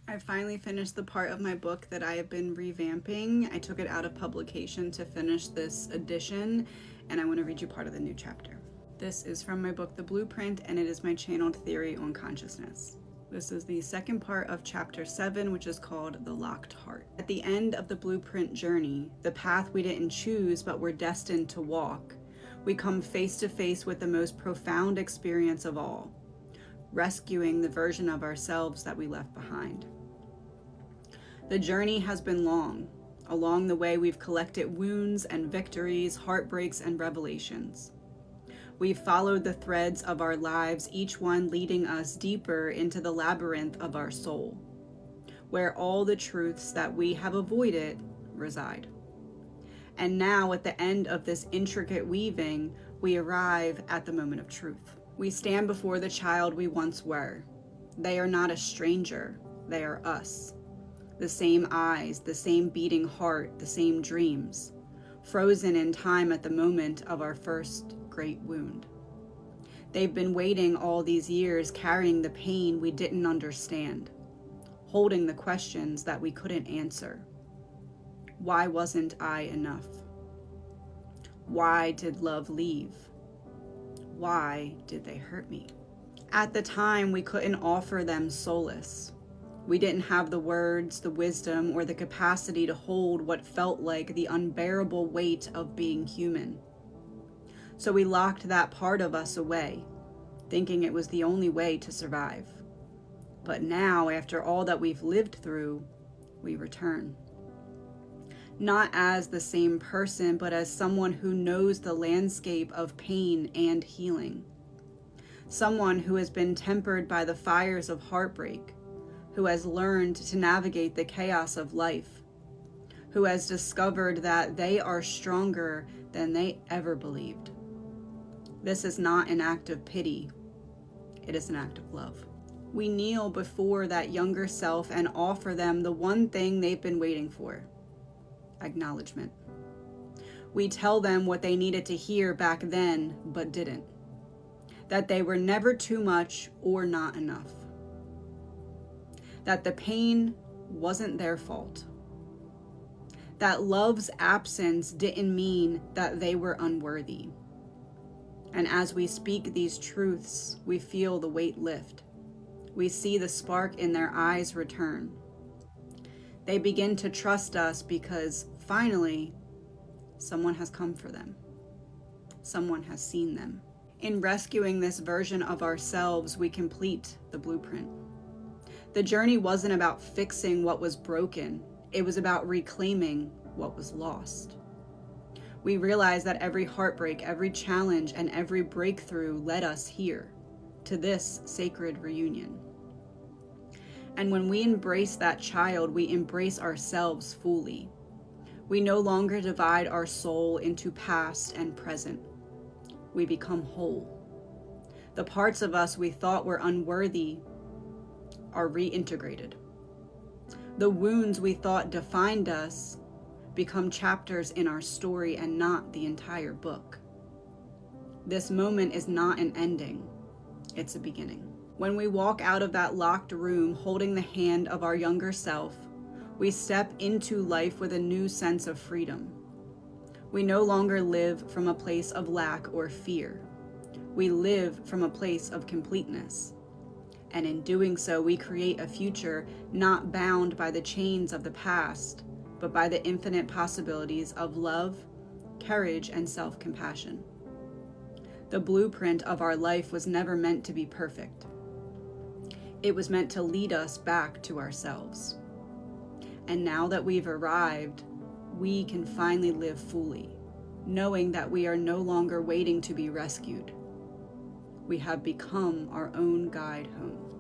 I finally finished the part of my book that I have been revamping. I took it out of publication to finish this edition, and I want to read you part of the new chapter. This is from my book, The Blueprint, and it is my channeled theory on consciousness. This is the second part of chapter 7, which is called The Locked Heart. At the end of the blueprint journey, the path we didn't choose but were destined to walk, we come face to face with the most profound experience of all, rescuing the version of ourselves that we left behind. The journey has been long. Along the way, we've collected wounds and victories, heartbreaks and revelations. We've followed the threads of our lives, each one leading us deeper into the labyrinth of our soul, where all the truths that we have avoided reside. And now, at the end of this intricate weaving, we arrive at the moment of truth. We stand before the child we once were. They are not a stranger, they are us. The same eyes, the same beating heart, the same dreams, frozen in time at the moment of our first great wound. They've been waiting all these years, carrying the pain we didn't understand, holding the questions that we couldn't answer. Why wasn't I enough? Why did love leave? Why did they hurt me? At the time, we couldn't offer them solace. We didn't have the words, the wisdom, or the capacity to hold what felt like the unbearable weight of being human. So we locked that part of us away, thinking it was the only way to survive. But now, after all that we've lived through, we return. Not as the same person, but as someone who knows the landscape of pain and healing. Someone who has been tempered by the fires of heartbreak, who has learned to navigate the chaos of life, who has discovered that they are stronger than they ever believed. This is not an act of pity, it is an act of love. We kneel before that younger self and offer them the one thing they've been waiting for: acknowledgement. We tell them what they needed to hear back then, but didn't. That they were never too much or not enough. That the pain wasn't their fault. That love's absence didn't mean that they were unworthy. And as we speak these truths, we feel the weight lift. We see the spark in their eyes return. They begin to trust us because finally, someone has come for them. Someone has seen them. In rescuing this version of ourselves, we complete the blueprint. The journey wasn't about fixing what was broken. It was about reclaiming what was lost. We realized that every heartbreak, every challenge, and every breakthrough led us here, to this sacred reunion. And when we embrace that child, we embrace ourselves fully. We no longer divide our soul into past and present. We become whole. The parts of us we thought were unworthy are reintegrated. The wounds we thought defined us become chapters in our story and not the entire book. This moment is not an ending, it's a beginning. When we walk out of that locked room holding the hand of our younger self, we step into life with a new sense of freedom. We no longer live from a place of lack or fear. We live from a place of completeness. And in doing so, we create a future not bound by the chains of the past, but by the infinite possibilities of love, courage, and self-compassion. The blueprint of our life was never meant to be perfect. It was meant to lead us back to ourselves. And now that we've arrived, we can finally live fully, knowing that we are no longer waiting to be rescued. We have become our own guide home.